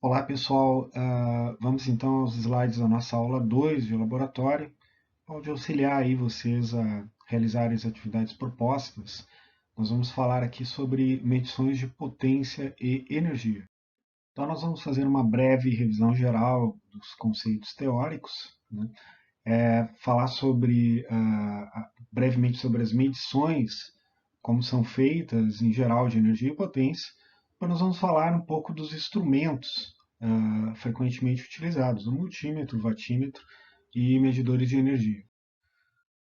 Olá pessoal, vamos então aos slides da nossa aula 2 de laboratório, onde auxiliar aí vocês a realizarem as atividades propostas. Nós vamos falar aqui sobre medições de potência e energia. Então nós vamos fazer uma breve revisão geral dos conceitos teóricos, né? Falar brevemente sobre as medições, como são feitas em geral de energia e potência. Depois nós vamos falar um pouco dos instrumentos frequentemente utilizados, o multímetro, o vatímetro e medidores de energia.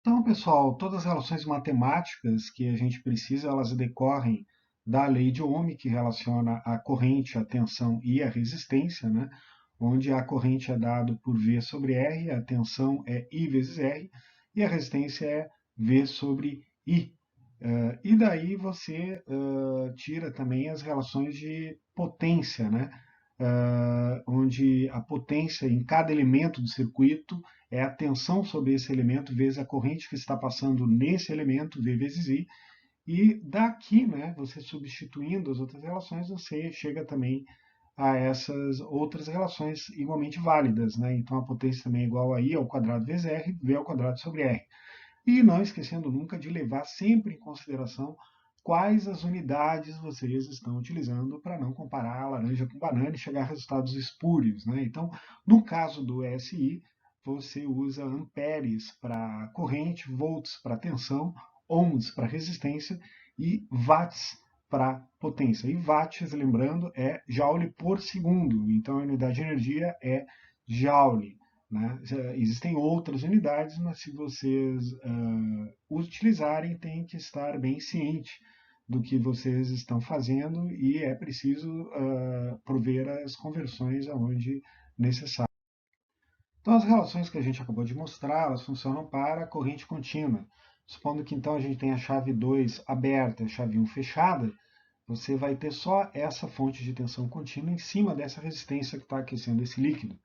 Então, pessoal, todas as relações matemáticas que a gente precisa, elas decorrem da lei de Ohm, que relaciona a corrente, a tensão e a resistência, né? Onde a corrente é dado por V sobre R, a tensão é I vezes R, e a resistência é V sobre I. E daí você tira também as relações de potência, né? Onde a potência em cada elemento do circuito é a tensão sobre esse elemento vezes a corrente que está passando nesse elemento, V vezes I. E daqui, né, você substituindo as outras relações, você chega também a essas outras relações igualmente válidas, né? Então a potência também é igual a I ao quadrado vezes R, V ao quadrado sobre R. E não esquecendo nunca de levar sempre em consideração quais as unidades vocês estão utilizando para não comparar a laranja com banana e chegar a resultados espúrios, né? Então, no caso do ESI, você usa amperes para corrente, volts para tensão, ohms para resistência e watts para potência. E watts, lembrando, é joule por segundo. Então, a unidade de energia é joule. Né? Existem outras unidades, mas se vocês utilizarem, tem que estar bem ciente do que vocês estão fazendo e é preciso prover as conversões aonde necessário. Então, as relações que a gente acabou de mostrar, elas funcionam para a corrente contínua. Supondo que então a gente tem a chave 2 aberta e a chave 1 fechada, você vai ter só essa fonte de tensão contínua em cima dessa resistência que está aquecendo esse líquido.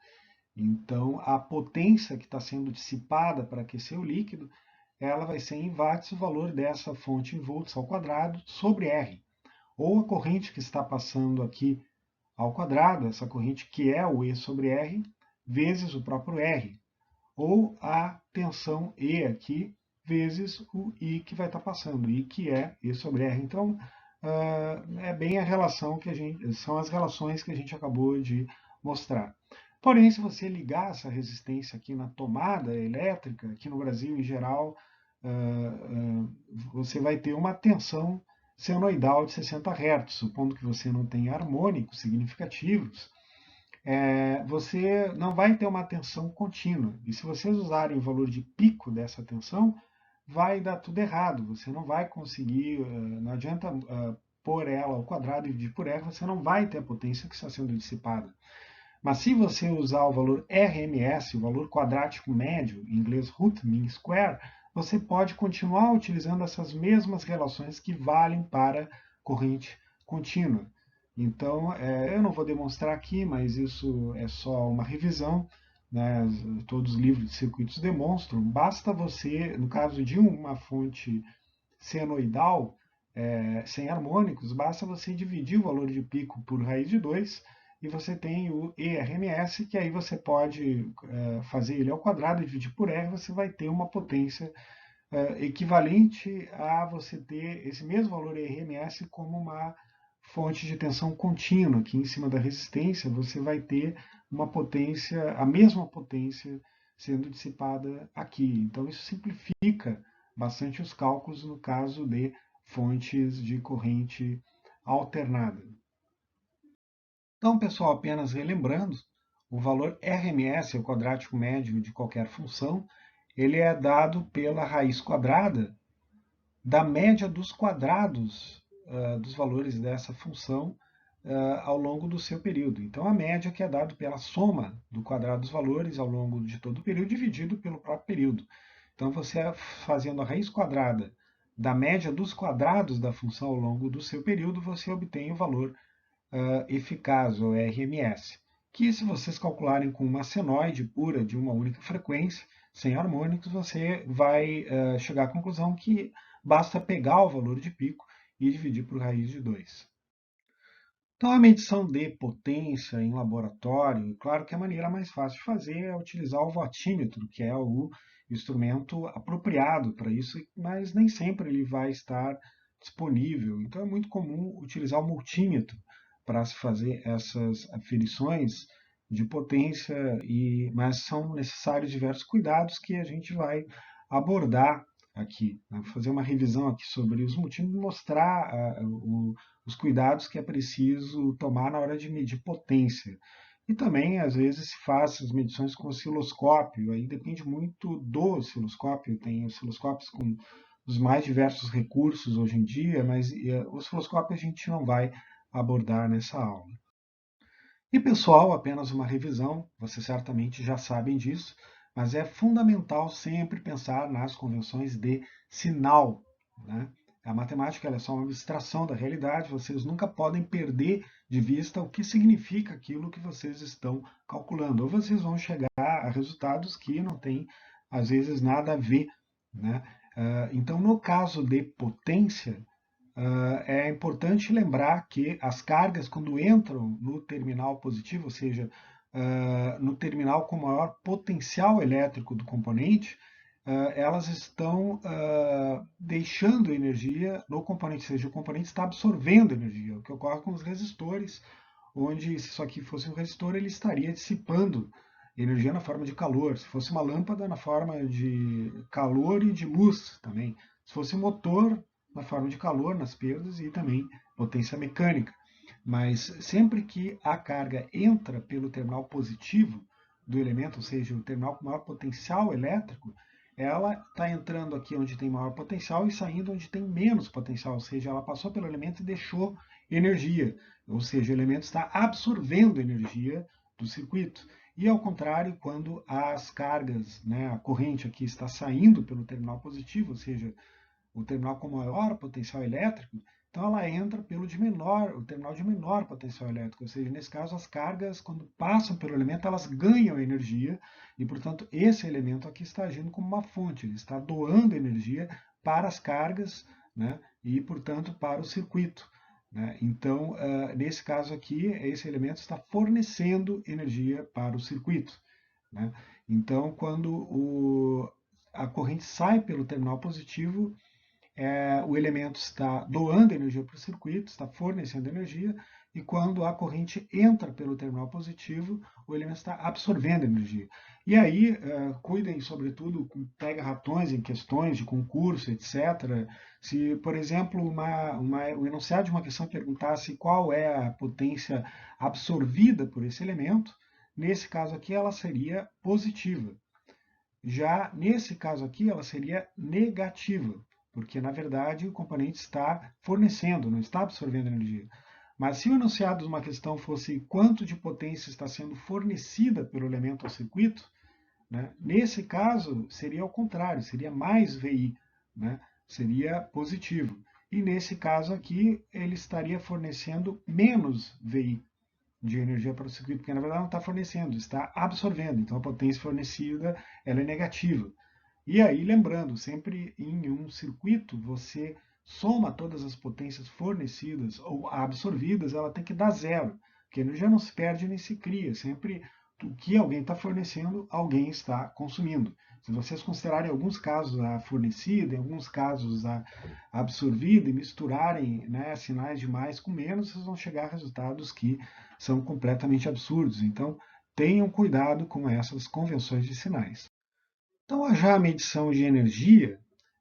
Então, a potência que está sendo dissipada para aquecer o líquido, ela vai ser em watts o valor dessa fonte em volts ao quadrado sobre R. Ou a corrente que está passando aqui ao quadrado, essa corrente que é o E sobre R, vezes o próprio R. Ou a tensão E aqui, vezes o I que vai estar passando, I que é E sobre R. Então, é bem a relação que são as relações que a gente acabou de mostrar. Porém, se você ligar essa resistência aqui na tomada elétrica, aqui no Brasil em geral, você vai ter uma tensão senoidal de 60 Hz, supondo que você não tenha harmônicos significativos, você não vai ter uma tensão contínua. E se vocês usarem o valor de pico dessa tensão, vai dar tudo errado. Você não vai conseguir, não adianta pôr ela ao quadrado e dividir por R, você não vai ter a potência que está sendo dissipada. Mas se você usar o valor RMS, o valor quadrático médio, em inglês root mean square, você pode continuar utilizando essas mesmas relações que valem para corrente contínua. Então, eu não vou demonstrar aqui, mas isso é só uma revisão, né? Todos os livros de circuitos demonstram. Basta você, no caso de uma fonte senoidal, sem harmônicos, basta você dividir o valor de pico por raiz de 2 e você tem o ERMS, que aí você pode fazer ele ao quadrado, dividir por R, você vai ter uma potência equivalente a você ter esse mesmo valor ERMS como uma fonte de tensão contínua, aqui em cima da resistência você vai ter uma potência, a mesma potência sendo dissipada aqui. Então isso simplifica bastante os cálculos no caso de fontes de corrente alternada. Então, pessoal, apenas relembrando, o valor RMS, o quadrático médio de qualquer função, ele é dado pela raiz quadrada da média dos quadrados dos valores dessa função ao longo do seu período. Então, a média que é dado pela soma do quadrado dos valores ao longo de todo o período, dividido pelo próprio período. Então, você fazendo a raiz quadrada da média dos quadrados da função ao longo do seu período, você obtém o valor eficaz, ou RMS, que se vocês calcularem com uma senoide pura de uma única frequência, sem harmônicos, você vai chegar à conclusão que basta pegar o valor de pico e dividir por raiz de 2. Então, a medição de potência em laboratório, claro que a maneira mais fácil de fazer é utilizar o watímetro, que é o instrumento apropriado para isso, mas nem sempre ele vai estar disponível. Então, é muito comum utilizar o multímetro para se fazer essas aferições de potência, mas são necessários diversos cuidados que a gente vai abordar aqui. Vou fazer uma revisão aqui sobre os multímetros e mostrar os cuidados que é preciso tomar na hora de medir potência. E também, às vezes, se faz as medições com osciloscópio, aí depende muito do osciloscópio, tem osciloscópios com os mais diversos recursos hoje em dia, mas o osciloscópio a gente não vai abordar nessa aula. E pessoal, apenas uma revisão, vocês certamente já sabem disso, mas é fundamental sempre pensar nas convenções de sinal, né? A matemática é só uma abstração da realidade, vocês nunca podem perder de vista o que significa aquilo que vocês estão calculando, ou vocês vão chegar a resultados que não têm, às vezes, nada a ver, né? Então, no caso de potência, é importante lembrar que as cargas, quando entram no terminal positivo, ou seja, no terminal com maior potencial elétrico do componente, elas estão deixando energia no componente, ou seja, o componente está absorvendo energia, o que ocorre com os resistores, onde se isso aqui fosse um resistor, ele estaria dissipando energia na forma de calor. Se fosse uma lâmpada, na forma de calor e de luz também. Se fosse um motor, na forma de calor, nas perdas e também potência mecânica. Mas sempre que a carga entra pelo terminal positivo do elemento, ou seja, o terminal com maior potencial elétrico, ela está entrando aqui onde tem maior potencial e saindo onde tem menos potencial, ou seja, ela passou pelo elemento e deixou energia, ou seja, o elemento está absorvendo energia do circuito. E ao contrário, quando as cargas, né, a corrente aqui está saindo pelo terminal positivo, ou seja, o terminal com maior potencial elétrico, então ela entra pelo de menor, o terminal de menor potencial elétrico, ou seja, nesse caso as cargas, quando passam pelo elemento, elas ganham energia e, portanto, esse elemento aqui está agindo como uma fonte, ele está doando energia para as cargas, né, e, portanto, para o circuito. Né? Então, nesse caso aqui, esse elemento está fornecendo energia para o circuito. Né? Então, quando a corrente sai pelo terminal positivo, o elemento está doando energia para o circuito, está fornecendo energia, e quando a corrente entra pelo terminal positivo, o elemento está absorvendo energia. E aí, cuidem, sobretudo, pega ratões em questões de concurso, etc. Se, por exemplo, o enunciado de uma questão perguntasse qual é a potência absorvida por esse elemento, nesse caso aqui ela seria positiva. Já nesse caso aqui, ela seria negativa, porque na verdade o componente está fornecendo, não está absorvendo energia. Mas se o enunciado de uma questão fosse quanto de potência está sendo fornecida pelo elemento ao circuito, né, nesse caso seria ao contrário, seria mais VI, né, seria positivo. E nesse caso aqui, ele estaria fornecendo menos VI de energia para o circuito, porque na verdade não está fornecendo, está absorvendo. Então a potência fornecida ela é negativa. E aí, lembrando, sempre em um circuito, você soma todas as potências fornecidas ou absorvidas, ela tem que dar zero, porque a energia não se perde nem se cria. Sempre o que alguém está fornecendo, alguém está consumindo. Se vocês considerarem alguns casos a fornecida, em alguns casos a absorvida e misturarem, né, sinais de mais com menos, vocês vão chegar a resultados que são completamente absurdos. Então, tenham cuidado com essas convenções de sinais. Então, já a medição de energia,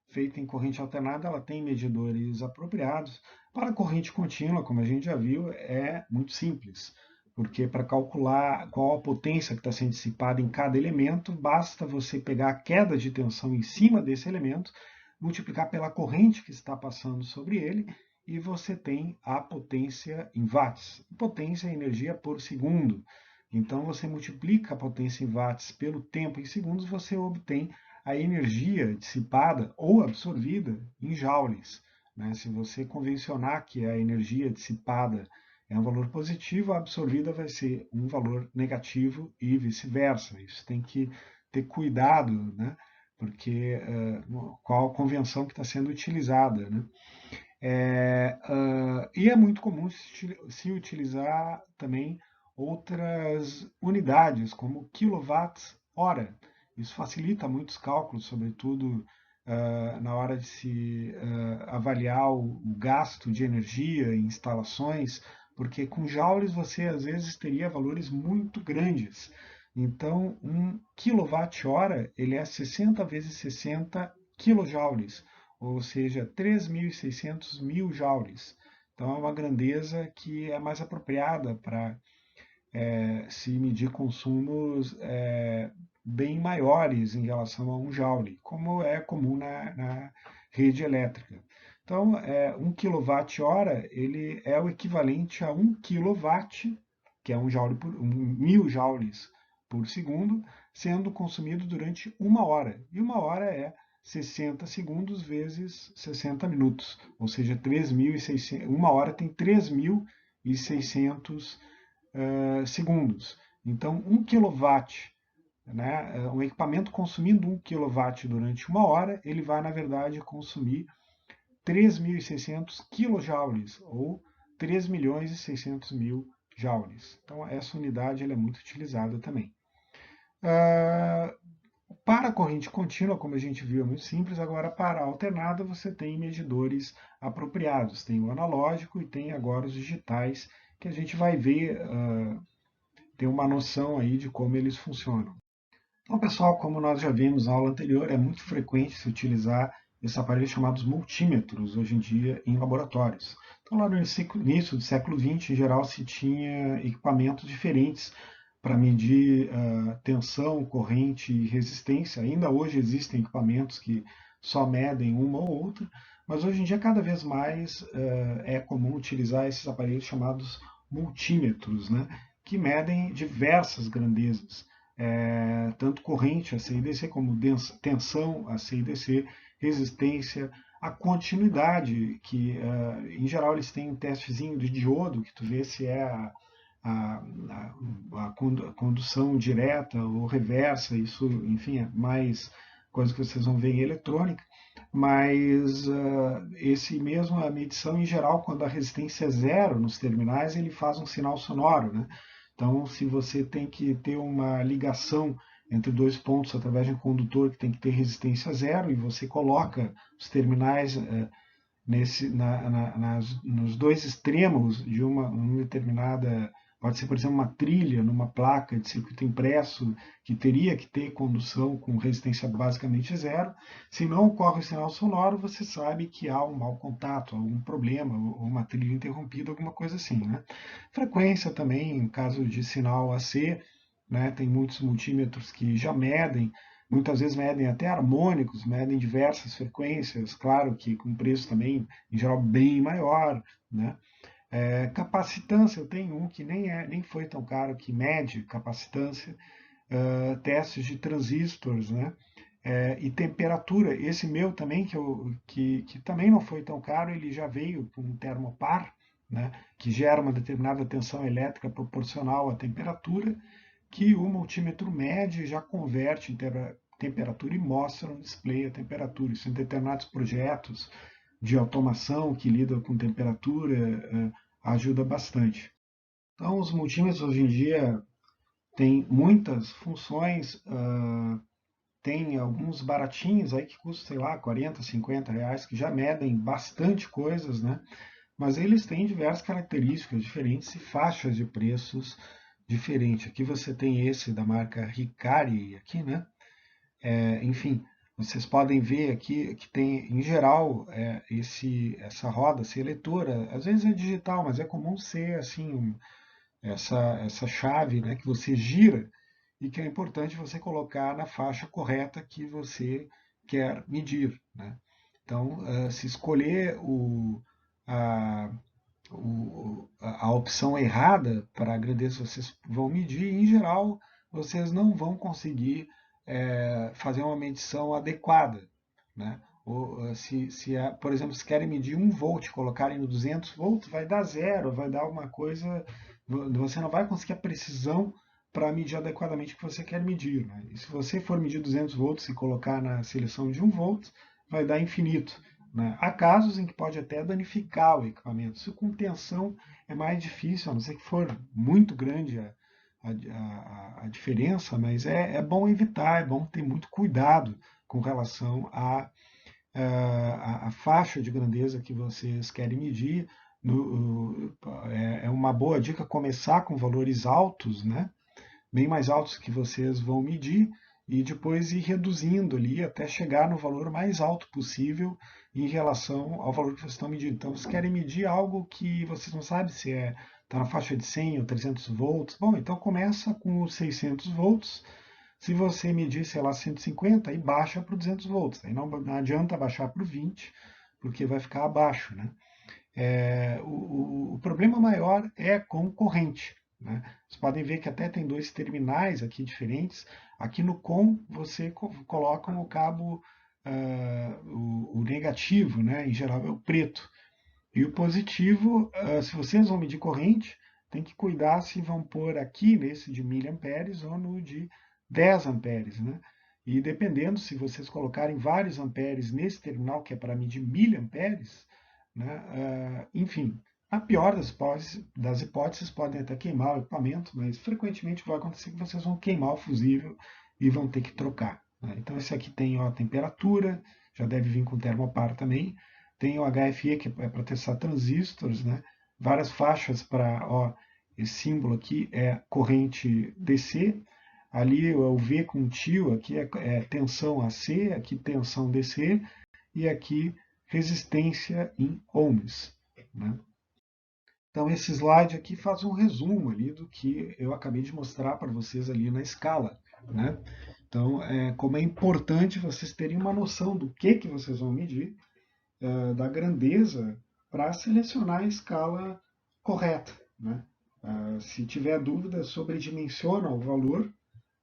feita em corrente alternada, ela tem medidores apropriados. Para a corrente contínua, como a gente já viu, é muito simples, porque para calcular qual a potência que está sendo dissipada em cada elemento, basta você pegar a queda de tensão em cima desse elemento, multiplicar pela corrente que está passando sobre ele, e você tem a potência em watts. Potência é energia por segundo. Então, você multiplica a potência em watts pelo tempo em segundos, você obtém a energia dissipada ou absorvida em joules. Né? Se você convencionar que a energia dissipada é um valor positivo, a absorvida vai ser um valor negativo e vice-versa. Isso tem que ter cuidado, né? Porque qual a convenção que está sendo utilizada. Né? E é muito comum se utilizar também outras unidades, como quilowatts-hora. Isso facilita muitos cálculos, sobretudo na hora de se avaliar o gasto de energia em instalações, porque com joules você às vezes teria valores muito grandes. Então, um quilowatt-hora ele é 60 vezes 60 kilojoules, ou seja, 3.600 mil joules. Então, é uma grandeza que é mais apropriada para se medir consumos bem maiores em relação a um joule, como é comum na rede elétrica. Então, 1 kWh ele é o equivalente a 1 kW, que é 1.000 joules por segundo, sendo consumido durante uma hora. E uma hora é 60 segundos vezes 60 minutos, ou seja, 3.600, uma hora tem 3.600 segundos. Então, 1 kW, né, um equipamento consumindo 1 kW durante uma hora, ele vai, na verdade, consumir 3.600 kilojoules, ou 3.600.000 joules. Então, essa unidade ela é muito utilizada também. Para a corrente contínua, como a gente viu, é muito simples. Agora, para a alternada, você tem medidores apropriados. Tem o analógico e tem agora os digitais, que a gente vai ver, ter uma noção aí de como eles funcionam. Então, pessoal, como nós já vimos na aula anterior, é muito frequente se utilizar esses aparelhos chamados multímetros, hoje em dia, em laboratórios. Então, lá no início do século XX, em geral, se tinha equipamentos diferentes para medir tensão, corrente e resistência. Ainda hoje existem equipamentos que só medem uma ou outra, mas hoje em dia cada vez mais é comum utilizar esses aparelhos chamados multímetros, né, que medem diversas grandezas, tanto corrente AC e DC como tensão AC e DC, resistência, a continuidade, que em geral eles têm um testezinho de diodo, que tu vê se é a, a condução direta ou reversa, isso, enfim, é mais coisa que vocês vão ver em eletrônica, mas esse mesmo, a medição em geral, quando a resistência é zero nos terminais, ele faz um sinal sonoro, né? Então, se você tem que ter uma ligação entre dois pontos através de um condutor que tem que ter resistência zero, e você coloca os terminais nos dois extremos de uma determinada, pode ser, por exemplo, uma trilha numa placa de circuito impresso que teria que ter condução com resistência basicamente zero. Se não ocorre o sinal sonoro, você sabe que há um mau contato, algum problema, ou uma trilha interrompida, alguma coisa assim, né? Frequência também, em caso de sinal AC, né, tem muitos multímetros que já medem. Muitas vezes medem até harmônicos, medem diversas frequências, claro que com preço também, em geral, bem maior, né? Capacitância, eu tenho um que nem foi tão caro, que mede capacitância, testes de transistores, né? E temperatura. Esse meu também, que também não foi tão caro, ele já veio com um termopar, né? Que gera uma determinada tensão elétrica proporcional à temperatura, que o multímetro mede e já converte em temperatura e mostra no display a temperatura. Isso em determinados projetos de automação que lidam com temperatura ajuda bastante. Então, os multímetros hoje em dia têm muitas funções, tem alguns baratinhos aí que custam, sei lá, 40, 50 reais, que já medem bastante coisas, né? Mas eles têm diversas características diferentes e faixas de preços diferentes. Aqui você tem esse da marca Hikari, aqui, né? Enfim, vocês podem ver aqui que tem, em geral, essa roda seletora, às vezes é digital, mas é comum ser assim, essa chave, né, que você gira e que é importante você colocar na faixa correta que você quer medir, né? Então, se escolher a, a opção errada para a grandeza que vocês vão medir, em geral, vocês não vão conseguir fazer uma medição adequada, né? Ou, por exemplo, se querem medir 1 volt, colocarem no 200 volts, vai dar zero, vai dar uma coisa, você não vai conseguir a precisão para medir adequadamente o que você quer medir, né? E se você for medir 200 volts e colocar na seleção de 1 volt, vai dar infinito. né? Há casos em que pode até danificar o equipamento. Se com tensão é mais difícil, a não ser que for muito grande a diferença, mas é bom evitar, é bom ter muito cuidado com relação à faixa de grandeza que vocês querem medir. É uma boa dica começar com valores altos, né? Bem mais altos que vocês vão medir, e depois ir reduzindo ali até chegar no valor mais alto possível em relação ao valor que vocês estão medindo. Então, vocês querem medir algo que vocês não sabem se está na faixa de 100 ou 300 volts. Bom, então começa com os 600 volts. Se você medir, sei lá, 150, aí baixa para 200 volts. Aí não adianta baixar para o 20, porque vai ficar abaixo, né? O problema maior é com corrente, né? Vocês podem ver que até tem dois terminais aqui diferentes. Aqui no COM você coloca o cabo, o negativo, né? Em geral é o preto. E o positivo, se vocês vão medir corrente, tem que cuidar se vão pôr aqui nesse de miliamperes ou no de 10 amperes, né? E dependendo, se vocês colocarem vários amperes nesse terminal, que é para medir miliamperes, né? Enfim, a pior das hipóteses, podem até queimar o equipamento, mas frequentemente vai acontecer que vocês vão queimar o fusível e vão ter que trocar, né? Então esse aqui tem a temperatura, já deve vir com termopar também. Tem o HFE, que é para testar transistores, né? Várias faixas para, ó, esse símbolo aqui é corrente DC, ali é o V com tio, aqui é tensão AC, aqui tensão DC, e aqui resistência em ohms, né? Então esse slide aqui faz um resumo ali do que eu acabei de mostrar para vocês ali na escala, né? Então, como é importante vocês terem uma noção do que vocês vão medir, da grandeza, para selecionar a escala correta, né? Se tiver dúvida, sobredimensiona o valor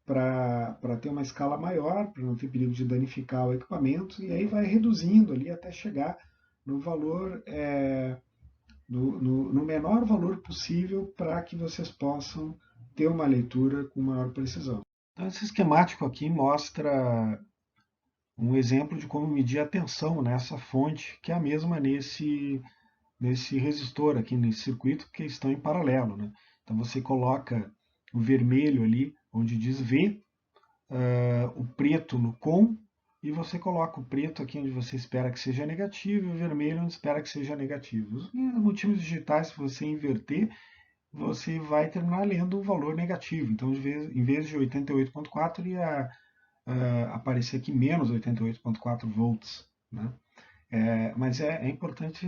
para ter uma escala maior, para não ter perigo de danificar o equipamento, e aí vai reduzindo ali até chegar no valor, no menor valor possível, para que vocês possam ter uma leitura com maior precisão. Então, esse esquemático aqui mostra um exemplo de como medir a tensão nessa fonte, que é a mesma nesse resistor aqui, nesse circuito, que estão em paralelo, né? Então você coloca o vermelho ali, onde diz V, o preto no COM, e você coloca o preto aqui onde você espera que seja negativo e o vermelho onde espera que seja negativo. Os multímetros digitais, se você inverter, você vai terminar lendo um valor negativo. Então, em vez de 88,4, ia aparecer aqui menos 88,4 volts, né? Mas é importante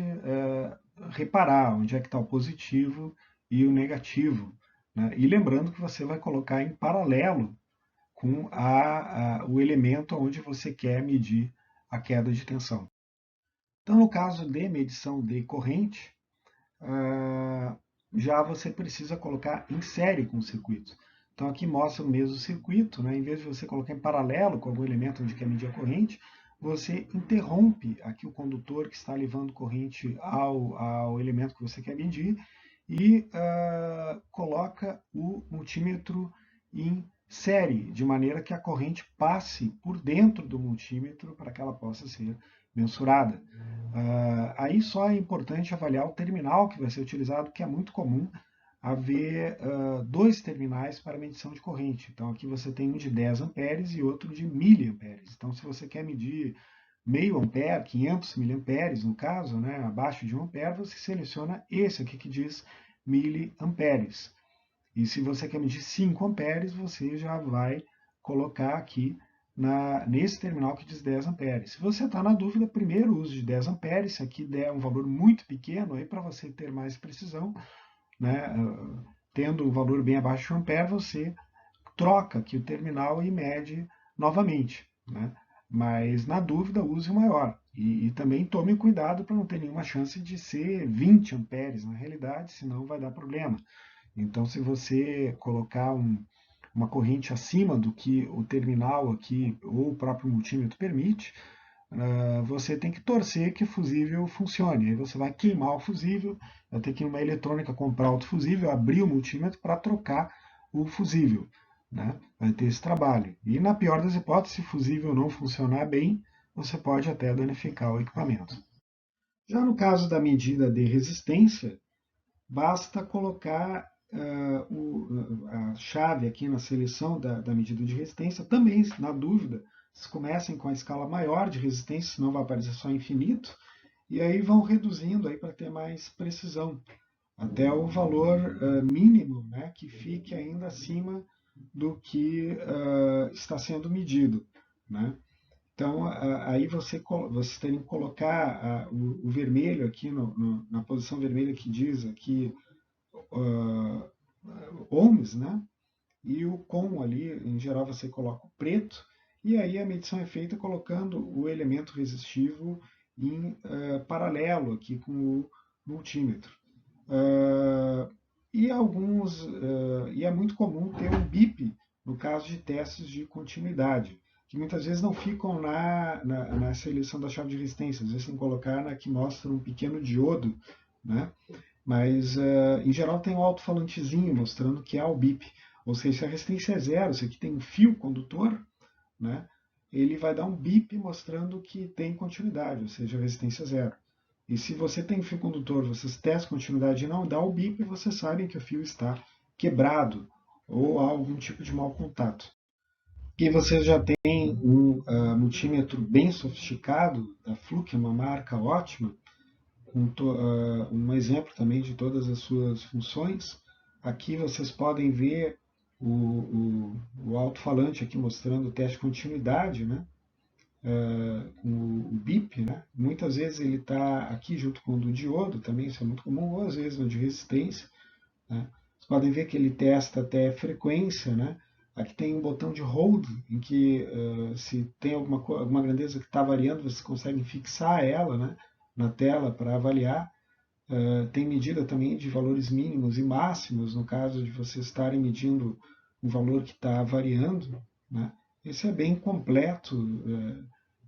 reparar onde é que está o positivo e o negativo, né? E lembrando que você vai colocar em paralelo com o elemento onde você quer medir a queda de tensão. Então, no caso de medição de corrente, já você precisa colocar em série com o circuito. Então aqui mostra o mesmo circuito, né? Em vez de você colocar em paralelo com algum elemento onde quer medir a corrente, você interrompe aqui o condutor que está levando corrente ao elemento que você quer medir e coloca o multímetro em série, de maneira que a corrente passe por dentro do multímetro para que ela possa ser mensurada. Aí só é importante avaliar o terminal que vai ser utilizado, que é muito comum haver dois terminais para medição de corrente. Então aqui você tem um de 10 amperes e outro de miliamperes. Então se você quer medir meio ampere, 500 miliamperes no caso, né, abaixo de 1 ampere, você seleciona esse aqui que diz miliamperes. E se você quer medir 5 amperes, você já vai colocar aqui nesse terminal que diz 10 amperes. Se você está na dúvida, primeiro use de 10 amperes, se aqui der um valor muito pequeno, aí para você ter mais precisão, né, tendo um valor bem abaixo de 1 ampere, você troca aqui o terminal e mede novamente, né? Mas na dúvida, use o maior. E também tome cuidado para não ter nenhuma chance de ser 20 amperes na realidade, senão vai dar problema. Então, se você colocar uma corrente acima do que o terminal aqui ou o próprio multímetro permite, você tem que torcer que o fusível funcione. Aí você vai queimar o fusível, vai ter que ir numa eletrônica comprar outro fusível, abrir o multímetro para trocar o fusível, né? Vai ter esse trabalho. E na pior das hipóteses, se o fusível não funcionar bem, você pode até danificar o equipamento. Já no caso da medida de resistência, basta colocar a chave aqui na seleção da medida de resistência. Também, na dúvida, vocês comecem com a escala maior de resistência, senão vai aparecer só infinito, e aí vão reduzindo aí para ter mais precisão, até o valor mínimo, né, que fique ainda acima do que está sendo medido, né? Então, aí vocês teriam que colocar o vermelho aqui na posição vermelha que diz aqui uh, ohms, né? E o com ali, em geral, você coloca o preto, e aí a medição é feita colocando o elemento resistivo em paralelo aqui com o multímetro. Uh, e é muito comum ter um BIP no caso de testes de continuidade, que muitas vezes não ficam na seleção da chave de resistência, às vezes tem que colocar na que mostra um pequeno diodo, né? Mas em geral tem um alto-falantezinho mostrando que há o BIP. Ou seja, se a resistência é zero, se aqui tem um fio condutor, né, ele vai dar um bip mostrando que tem continuidade, ou seja, a resistência é zero. E se você tem fio condutor, vocês testam continuidade e não dá o bip, vocês sabem que o fio está quebrado ou há algum tipo de mau contato. E vocês já têm um multímetro bem sofisticado da Fluke, uma marca ótima, um exemplo também de todas as suas funções. Aqui vocês podem ver o alto-falante aqui mostrando o teste de continuidade, né? O BIP, né? Muitas vezes ele está aqui junto com o do diodo, também isso é muito comum, ou às vezes no de resistência, né? Vocês podem ver que ele testa até frequência, né? Aqui tem um botão de hold, em que se tem alguma grandeza que está variando, vocês conseguem fixar ela, né, na tela para avaliar. Tem medida também de valores mínimos e máximos, no caso de vocês estarem medindo um valor que está variando, né? Esse é bem completo,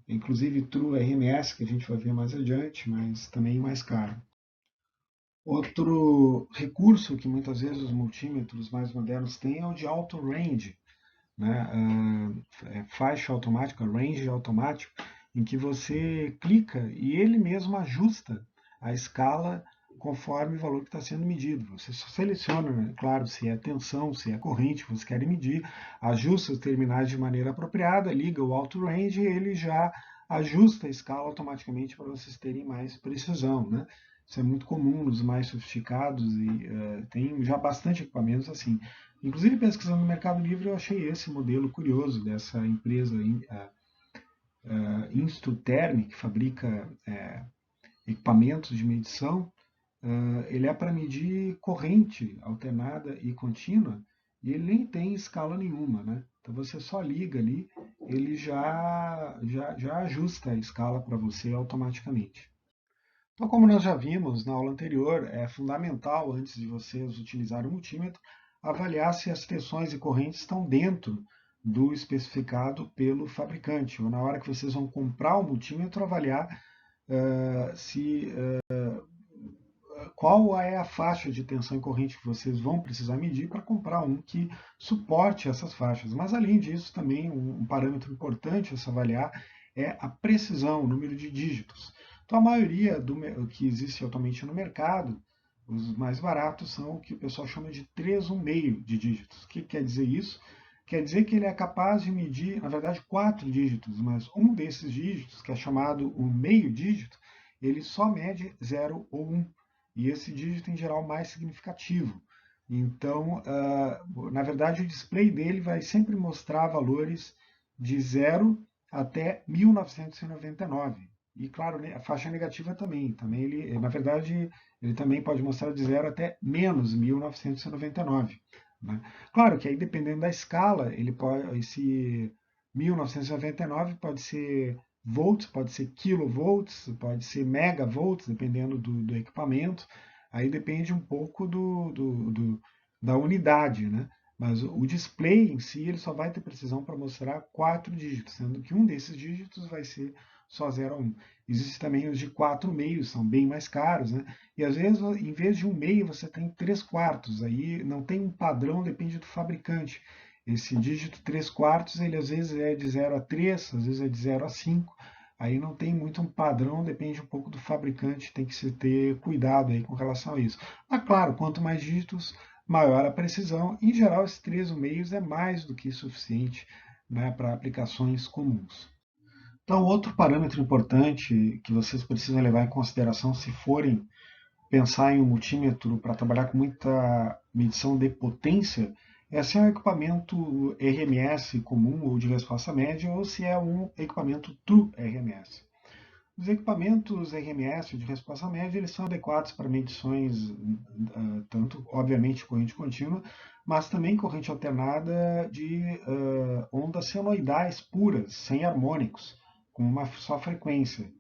inclusive True RMS, que a gente vai ver mais adiante, mas também mais caro. Outro recurso que muitas vezes os multímetros mais modernos têm é o de auto range, né? Faixa automática, range automático, em que você clica e ele mesmo ajusta a escala conforme o valor que está sendo medido. Você só seleciona, né, claro, se é tensão, se é corrente que você quer medir, ajusta os terminais de maneira apropriada, liga o auto range e ele já ajusta a escala automaticamente para vocês terem mais precisão, né? Isso é muito comum nos mais sofisticados e tem já bastante equipamentos assim. Inclusive, pesquisando no Mercado Livre, eu achei esse modelo curioso dessa empresa Instruterm, que fabrica equipamentos de medição. Ele é para medir corrente alternada e contínua, e ele nem tem escala nenhuma, né? Então você só liga ali, ele já ajusta a escala para você automaticamente. Então, como nós já vimos na aula anterior, é fundamental, antes de vocês utilizarem o multímetro, avaliar se as tensões e correntes estão dentro do especificado pelo fabricante, ou na hora que vocês vão comprar o multímetro, avaliar se qual é a faixa de tensão e corrente que vocês vão precisar medir para comprar um que suporte essas faixas. Mas, além disso, também um parâmetro importante a se avaliar é a precisão, o número de dígitos. Então, a maioria do que existe atualmente no mercado, os mais baratos, são o que o pessoal chama de 3,5 de dígitos. O que quer dizer isso? Quer dizer que ele é capaz de medir, na verdade, 4 dígitos, mas um desses dígitos, que é chamado o meio dígito, ele só mede 0 ou 1. E esse dígito, em geral, mais significativo. Então, na verdade, o display dele vai sempre mostrar valores de 0 até 1999. E, claro, a faixa negativa também. Também ele, na verdade, ele também pode mostrar de 0 até menos 1999. Né? Claro que aí, dependendo da escala, esse 1999 pode ser volts, pode ser kilovolts, pode ser megavolts, dependendo do equipamento. Aí depende um pouco da unidade, né? Mas o display em si ele só vai ter precisão para mostrar 4 dígitos, sendo que um desses dígitos vai ser só 0 a 1. Existem também os de 4 meios, são bem mais caros, né? E às vezes, em vez de um meio, você tem 3 quartos. Aí não tem um padrão, depende do fabricante. Esse dígito 3 quartos, ele às vezes é de 0 a 3, às vezes é de 0 a 5. Aí não tem muito um padrão, depende um pouco do fabricante, tem que se ter cuidado aí com relação a isso. Mas claro, quanto mais dígitos, maior a precisão. Em geral, esses 3,5 é mais do que suficiente, né, para aplicações comuns. Então, outro parâmetro importante que vocês precisam levar em consideração se forem pensar em um multímetro para trabalhar com muita medição de potência é se é um equipamento RMS comum ou de resposta média ou se é um equipamento True RMS. Os equipamentos RMS de resposta média eles são adequados para medições tanto, obviamente, corrente contínua, mas também corrente alternada de ondas senoidais puras, sem harmônicos, com uma só frequência.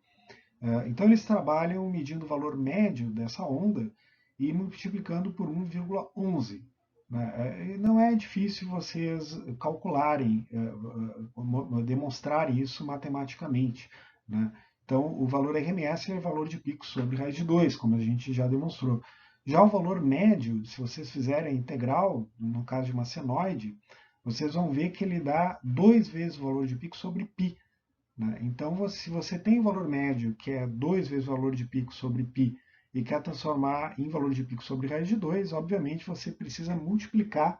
Então eles trabalham medindo o valor médio dessa onda e multiplicando por 1,11. Né? Não é difícil vocês calcularem, demonstrarem isso matematicamente. Né? Então o valor RMS é o valor de pico sobre raiz de 2, como a gente já demonstrou. Já o valor médio, se vocês fizerem a integral, no caso de uma senoide, vocês vão ver que ele dá 2 vezes o valor de pico sobre π. Né? Então, se você tem o valor médio, que é 2 vezes o valor de pico sobre π, e quer transformar em valor de pico sobre raiz de 2, obviamente você precisa multiplicar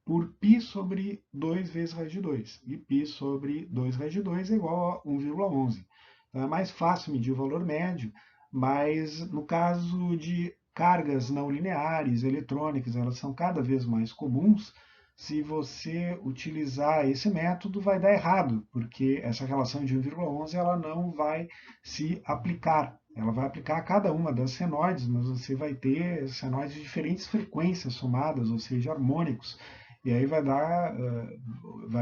por π sobre 2 vezes raiz de 2. E π sobre 2 raiz de 2 é igual a 1,11. Então é mais fácil medir o valor médio, mas no caso de cargas não lineares, eletrônicas, elas são cada vez mais comuns. Se você utilizar esse método, vai dar errado, porque essa relação de 1,11 ela não vai se aplicar. Ela vai aplicar a cada uma das senoides, mas você vai ter senoides de diferentes frequências somadas, ou seja, harmônicos. E aí vai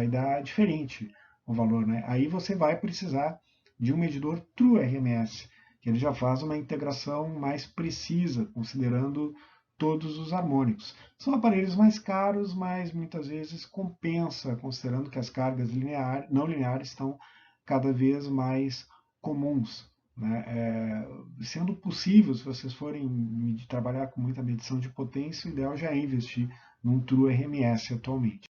dar diferente o valor. Né? Aí você vai precisar de um medidor True RMS, que ele já faz uma integração mais precisa, considerando todos os harmônicos. São aparelhos mais caros, mas muitas vezes compensa, considerando que as cargas não lineares estão cada vez mais comuns. Né? Sendo possível, se vocês forem trabalhar com muita medição de potência, o ideal já é investir num True RMS atualmente.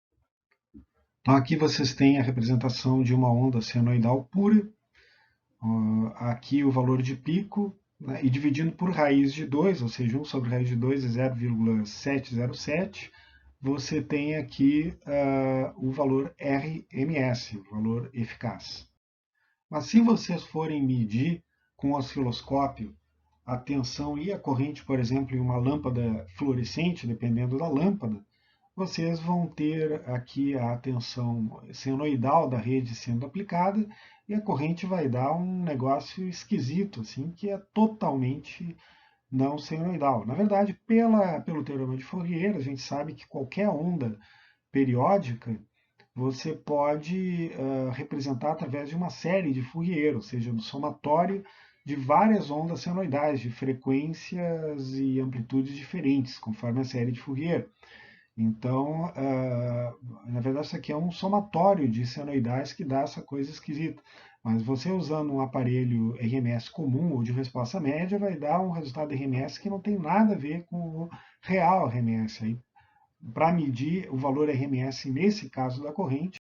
Então aqui vocês têm a representação de uma onda senoidal pura, aqui o valor de pico, né, e dividindo por raiz de 2, ou seja, 1 sobre raiz de 2 é 0,707, você tem aqui o valor RMS, o valor eficaz. Mas se vocês forem medir com o osciloscópio a tensão e a corrente, por exemplo, em uma lâmpada fluorescente, dependendo da lâmpada, vocês vão ter aqui a tensão senoidal da rede sendo aplicada e a corrente vai dar um negócio esquisito, assim, que é totalmente não senoidal. Na verdade, pelo teorema de Fourier, a gente sabe que qualquer onda periódica você pode representar através de uma série de Fourier, ou seja, do somatório de várias ondas senoidais de frequências e amplitudes diferentes, conforme a série de Fourier. Então, na verdade, isso aqui é um somatório de senoidais que dá essa coisa esquisita. Mas você usando um aparelho RMS comum ou de resposta média vai dar um resultado RMS que não tem nada a ver com o real RMS. Para medir o valor RMS nesse caso da corrente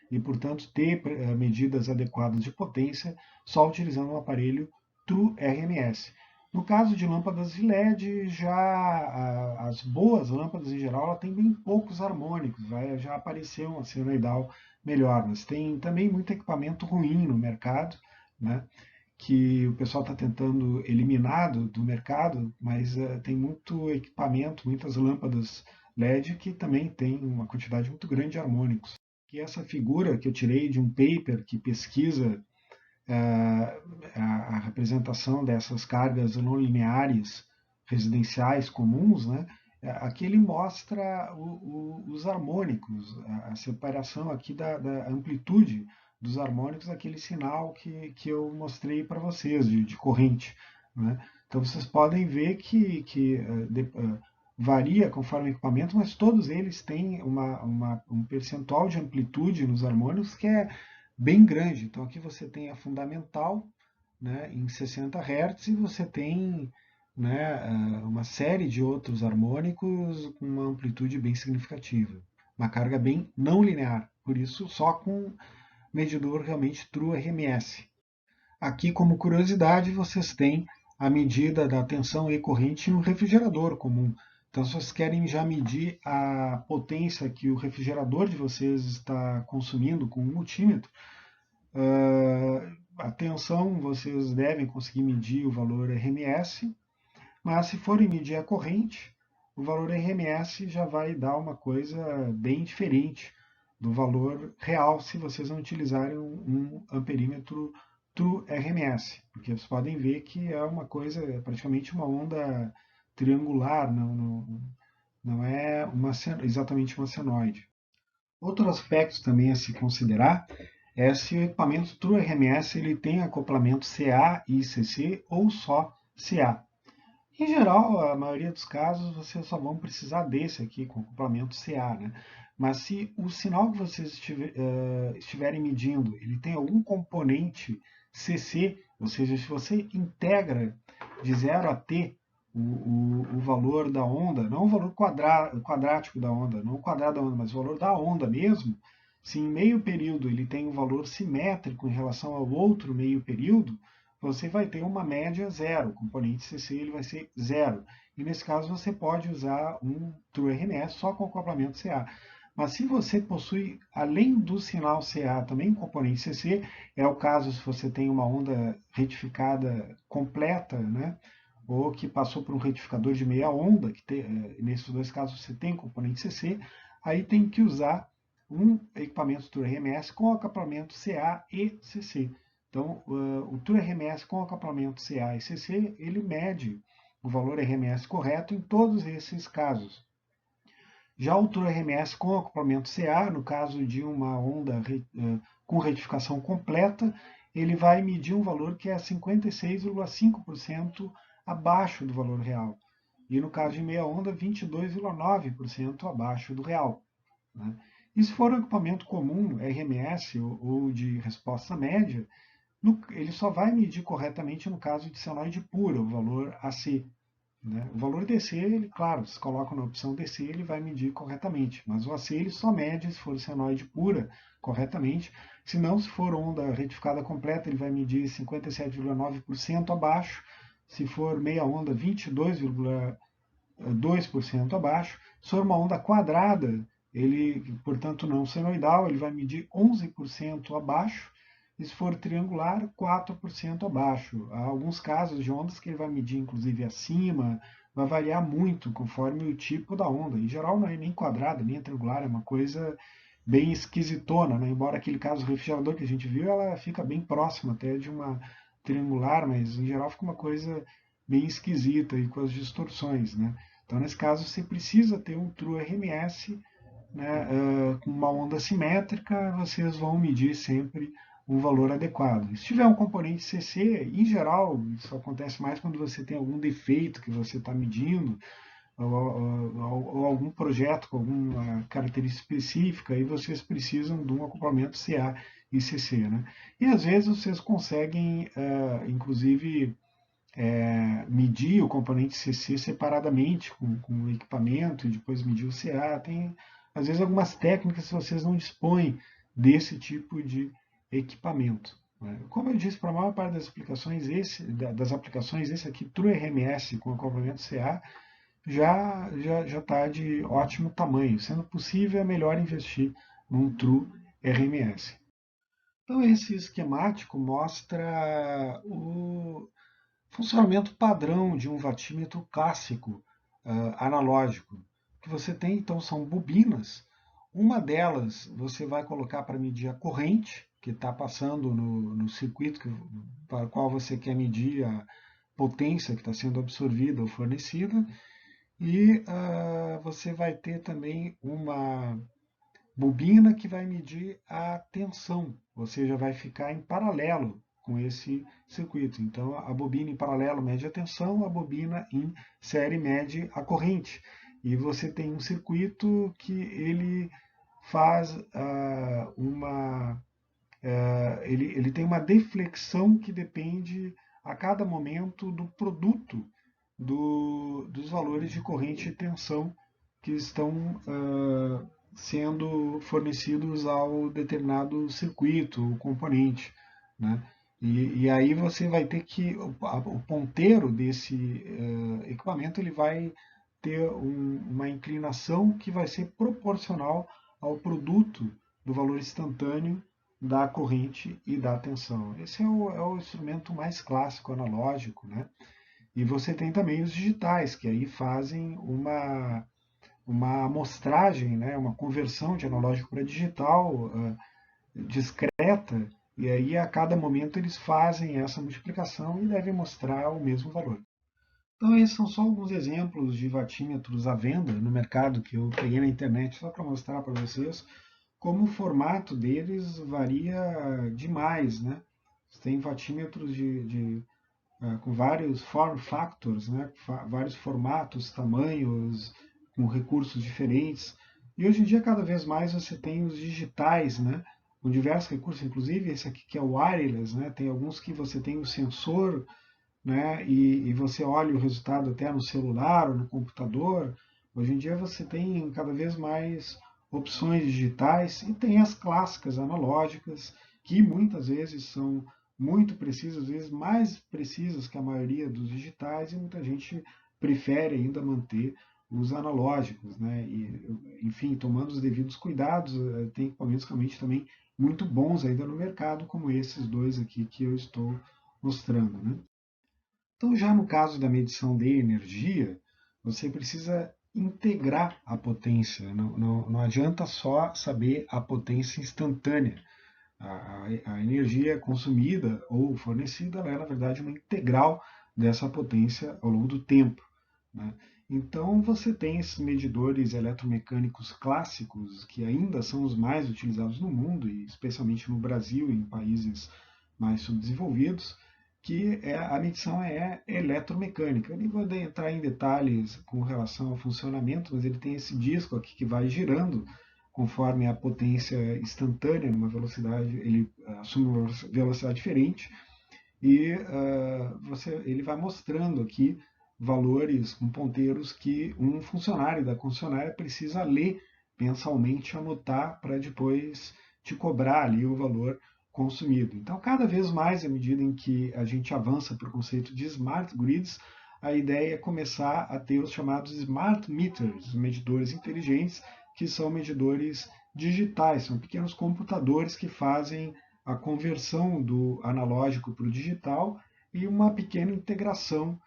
e, portanto, ter medidas adequadas de potência só utilizando um aparelho True RMS. No caso de lâmpadas de LED, já as boas lâmpadas em geral ela tem bem poucos harmônicos, já apareceu uma senoidal melhor, mas tem também muito equipamento ruim no mercado, né, que o pessoal está tentando eliminar do mercado, mas tem muito equipamento, muitas lâmpadas LED que também tem uma quantidade muito grande de harmônicos. E essa figura que eu tirei de um paper que pesquisa a representação dessas cargas não lineares residenciais comuns, né? Aqui ele mostra os harmônicos, a separação aqui da amplitude dos harmônicos, aquele sinal que eu mostrei para vocês de corrente. Né? Então vocês podem ver que varia conforme o equipamento, mas todos eles têm um percentual de amplitude nos harmônicos que é bem grande. Então aqui você tem a fundamental, né, em 60 Hz e você tem, né, uma série de outros harmônicos com uma amplitude bem significativa. Uma carga bem não linear, por isso só com medidor realmente True RMS. Aqui, como curiosidade, vocês têm a medida da tensão e corrente em um refrigerador comum. Então, se vocês querem já medir a potência que o refrigerador de vocês está consumindo com o multímetro, a tensão vocês devem conseguir medir o valor RMS, mas se forem medir a corrente, o valor RMS já vai dar uma coisa bem diferente do valor real se vocês não utilizarem um amperímetro True RMS, porque vocês podem ver que é uma coisa, praticamente uma onda triangular, não é exatamente uma senoide. Outro aspecto também a se considerar é se o equipamento True RMS ele tem acoplamento CA e ICC ou só CA. Em geral, a maioria dos casos, vocês só vão precisar desse aqui com acoplamento CA, né? Mas se o sinal que vocês estiverem medindo, ele tem algum componente CC, ou seja, se você integra de 0 a t o valor da onda, não o valor quadrático da onda, não o quadrado da onda, mas o valor da onda mesmo, se em meio período ele tem um valor simétrico em relação ao outro meio período, você vai ter uma média zero, o componente CC ele vai ser zero. E nesse caso você pode usar um True RMS só com acoplamento CA. Mas se você possui, além do sinal CA, também um componente CC, é o caso se você tem uma onda retificada completa, né? Ou que passou por um retificador de meia onda, nesses dois casos você tem componente CC, aí tem que usar um equipamento True RMS com acoplamento CA e CC. Então, o True RMS com acoplamento CA e CC, ele mede o valor RMS correto em todos esses casos. Já o True RMS com acoplamento CA, no caso de uma onda com retificação completa, ele vai medir um valor que é 56,5% abaixo do valor real. E no caso de meia onda, 22,9% abaixo do real. Né? E se for um equipamento comum, RMS ou de resposta média, ele só vai medir corretamente no caso de senoide pura, o valor AC. Né? O valor DC, ele, claro, se coloca na opção DC, ele vai medir corretamente, mas o AC ele só mede se for senoide pura corretamente, se não, se for onda retificada completa, ele vai medir 57,9% abaixo, se for meia onda, 22,2% abaixo, se for uma onda quadrada, ele, portanto, não senoidal, ele vai medir 11% abaixo, e se for triangular, 4% abaixo. Há alguns casos de ondas que ele vai medir, inclusive, acima, vai variar muito conforme o tipo da onda. Em geral, não é nem quadrada, nem triangular, é uma coisa bem esquisitona, né? Embora aquele caso do refrigerador que a gente viu, ela fica bem próxima até de uma triangular, mas em geral fica uma coisa bem esquisita e com as distorções, né? Então, nesse caso, você precisa ter um True RMS, né, com uma onda simétrica, vocês vão medir sempre um valor adequado. Se tiver um componente CC, em geral, isso acontece mais quando você tem algum defeito que você está medindo, ou algum projeto com alguma característica específica, e vocês precisam de um acoplamento CA e CC. Né? E às vezes vocês conseguem, inclusive, medir o componente CC separadamente com o equipamento e depois medir o CA. Tem, às vezes, algumas técnicas se vocês não dispõem desse tipo de equipamento. Né? Como eu disse, para a maior parte das aplicações, esse aqui, True RMS com acoplamento CA, já está de ótimo tamanho. Sendo possível, é melhor investir num True RMS. Então, esse esquemático mostra o funcionamento padrão de um vatímetro clássico analógico. O que você tem, então, são bobinas. Uma delas você vai colocar para medir a corrente que está passando no circuito para o qual você quer medir a potência que está sendo absorvida ou fornecida. E você vai ter também uma bobina que vai medir a tensão, ou seja, vai ficar em paralelo com esse circuito. Então, a bobina em paralelo mede a tensão, a bobina em série mede a corrente. E você tem um circuito que ele faz ele tem uma deflexão que depende a cada momento do produto dos valores de corrente e tensão que estão sendo fornecidos ao determinado circuito ou componente. Né? E aí você vai ter que, o ponteiro desse equipamento ele vai ter uma inclinação que vai ser proporcional ao produto do valor instantâneo da corrente e da tensão. Esse é o instrumento mais clássico, analógico, né? E você tem também os digitais, que aí fazem uma amostragem, né? Uma conversão de analógico para digital discreta, e aí a cada momento eles fazem essa multiplicação e devem mostrar o mesmo valor. Então, esses são só alguns exemplos de watímetros à venda no mercado que eu peguei na internet só para mostrar para vocês como o formato deles varia demais, né? Você tem watímetros com vários form factors, né? Vários formatos, tamanhos, com recursos diferentes. E hoje em dia, cada vez mais, você tem os digitais, né? Com diversos recursos, inclusive esse aqui que é o wireless, né? Tem alguns que você tem o sensor, né? E você olha o resultado até no celular ou no computador. Hoje em dia você tem cada vez mais opções digitais e tem as clássicas analógicas, que muitas vezes são muito precisas, às vezes mais precisas que a maioria dos digitais, e muita gente prefere ainda manter os analógicos, né? E, enfim, tomando os devidos cuidados, tem equipamentos realmente também muito bons ainda no mercado, como esses dois aqui que eu estou mostrando, né? Então, já no caso da medição de energia, você precisa integrar a potência. Não adianta só saber a potência instantânea. A energia consumida ou fornecida ela é, na verdade, uma integral dessa potência ao longo do tempo, né? Então, você tem esses medidores eletromecânicos clássicos, que ainda são os mais utilizados no mundo, e especialmente no Brasil e em países mais subdesenvolvidos, que a medição é eletromecânica. Eu nem vou entrar em detalhes com relação ao funcionamento, mas ele tem esse disco aqui que vai girando conforme a potência instantânea, numa velocidade, ele assume uma velocidade diferente, e ele vai mostrando aqui valores com ponteiros que um funcionário da concessionária precisa ler mensalmente, anotar para depois te cobrar ali o valor consumido. Então, cada vez mais, à medida em que a gente avança para o conceito de smart grids, a ideia é começar a ter os chamados smart meters, os medidores inteligentes, que são medidores digitais, são pequenos computadores que fazem a conversão do analógico para o digital e uma pequena integração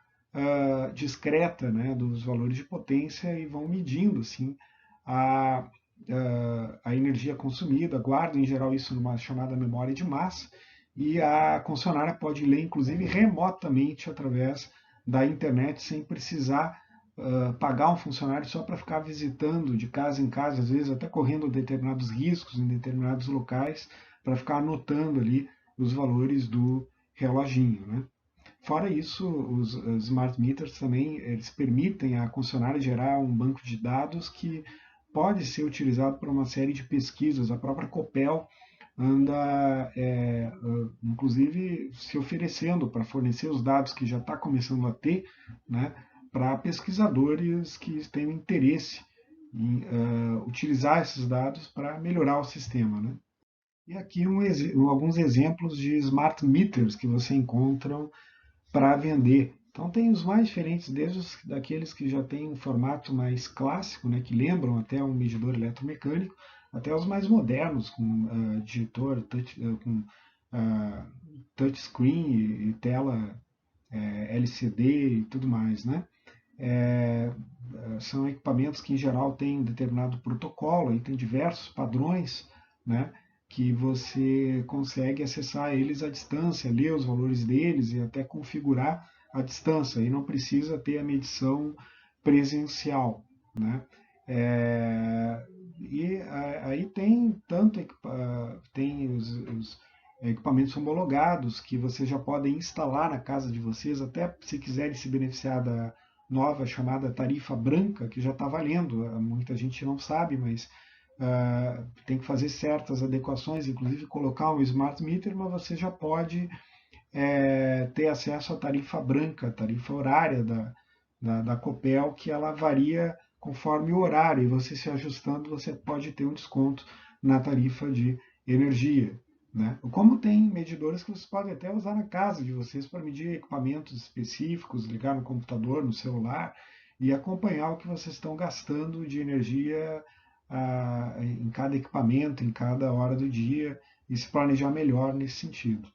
discreta, né, dos valores de potência, e vão medindo assim a, a energia consumida, guardam em geral isso numa chamada memória de massa, e a concessionária pode ler inclusive remotamente através da internet sem precisar pagar um funcionário só para ficar visitando de casa em casa, às vezes até correndo determinados riscos em determinados locais, para ficar anotando ali os valores do reloginho, né? Fora isso, os smart meters também eles permitem à concessionária gerar um banco de dados que pode ser utilizado para uma série de pesquisas. A própria Copel anda, inclusive, se oferecendo para fornecer os dados que já está começando a ter, né, para pesquisadores que têm interesse em utilizar esses dados para melhorar o sistema, né? E aqui alguns exemplos de smart meters que você encontra para vender. Então tem os mais diferentes, desde daqueles que já têm um formato mais clássico, né, que lembram até um medidor eletromecânico, até os mais modernos, com digitor, com touchscreen e tela LCD e tudo mais, né? É, são equipamentos que em geral têm um determinado protocolo e tem diversos padrões, né, que você consegue acessar eles à distância, ler os valores deles e até configurar à distância, e não precisa ter a medição presencial, né? E aí tem tem os equipamentos homologados que vocês já podem instalar na casa de vocês, até se quiserem se beneficiar da nova chamada tarifa branca, que já está valendo. Muita gente não sabe, mas tem que fazer certas adequações, inclusive colocar um smart meter, mas você já pode ter acesso à tarifa branca, tarifa horária da Copel, que ela varia conforme o horário, e você se ajustando, você pode ter um desconto na tarifa de energia. né? Como tem medidores que vocês podem até usar na casa de vocês para medir equipamentos específicos, ligar no computador, no celular e acompanhar o que vocês estão gastando de energia em cada equipamento, em cada hora do dia e se planejar melhor nesse sentido.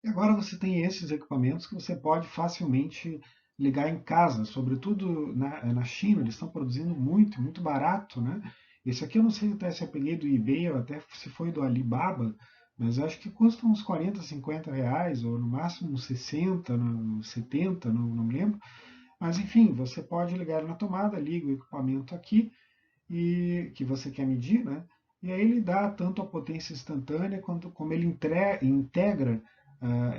E agora você tem esses equipamentos que você pode facilmente ligar em casa, sobretudo na China, eles estão produzindo muito, muito barato, né? Esse aqui eu não sei até se eu peguei do eBay ou até se foi do Alibaba, mas acho que custa uns 40, 50 reais, ou no máximo uns 60, 70, não me lembro. Mas enfim, você pode ligar na tomada, liga o equipamento aqui e que você quer medir, né? E aí ele dá tanto a potência instantânea quanto como ele integra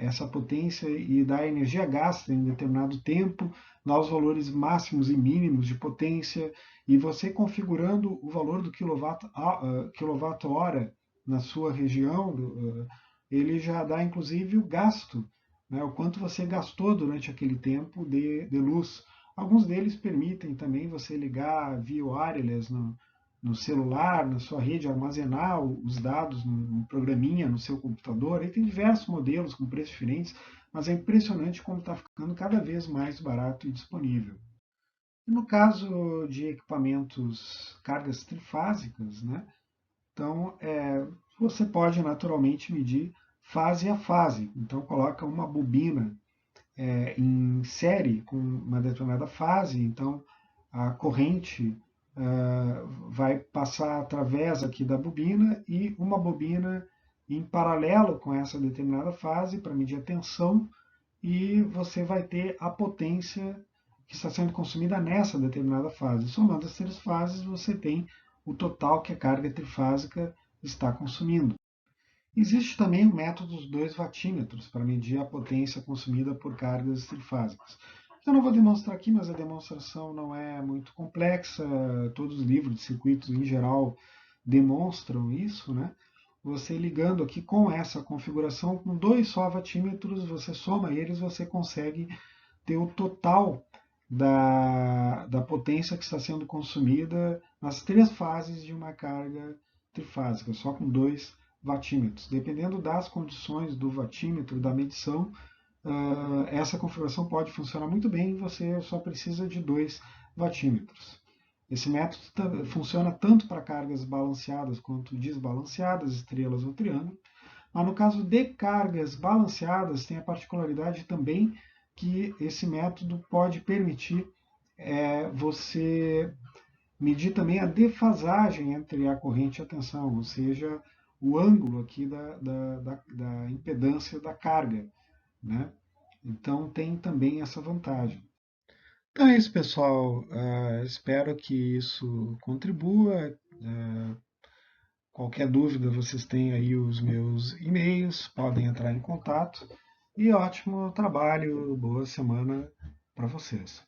essa potência e dá a energia gasta em determinado tempo, dá os valores máximos e mínimos de potência, e você configurando o valor do quilowatt-hora na sua região, ele já dá inclusive o gasto, né, o quanto você gastou durante aquele tempo de luz. Alguns deles permitem também você ligar via wireless no celular, na sua rede, armazenar os dados num programinha no seu computador. Aí tem diversos modelos com preços diferentes, mas é impressionante como está ficando cada vez mais barato e disponível. E no caso de equipamentos cargas trifásicas, né, então você pode naturalmente medir fase a fase. Então coloca uma bobina em série com uma determinada fase, então a corrente vai passar através aqui da bobina e uma bobina em paralelo com essa determinada fase para medir a tensão e você vai ter a potência que está sendo consumida nessa determinada fase. Somando as três fases, você tem o total que a carga trifásica está consumindo. Existe também o método dos 2 watímetros para medir a potência consumida por cargas trifásicas. Eu não vou demonstrar aqui, mas a demonstração não é muito complexa. Todos os livros de circuitos em geral demonstram isso, né? Você ligando aqui com essa configuração, com 2 só watímetros, você soma eles, você consegue ter o total da potência que está sendo consumida nas 3 fases de uma carga trifásica, só com 2 watímetros. Dependendo das condições do watímetro, da medição, essa configuração pode funcionar muito bem e você só precisa de 2 watímetros. Esse método funciona tanto para cargas balanceadas quanto desbalanceadas, estrelas ou triângulo, mas no caso de cargas balanceadas, tem a particularidade também que esse método pode permitir você medir também a defasagem entre a corrente e a tensão, ou seja, o ângulo aqui da impedância da carga, né? Então tem também essa vantagem. Então é isso, pessoal. Espero que isso contribua. Qualquer dúvida, vocês têm aí os meus e-mails, podem entrar em contato. E ótimo trabalho, boa semana para vocês.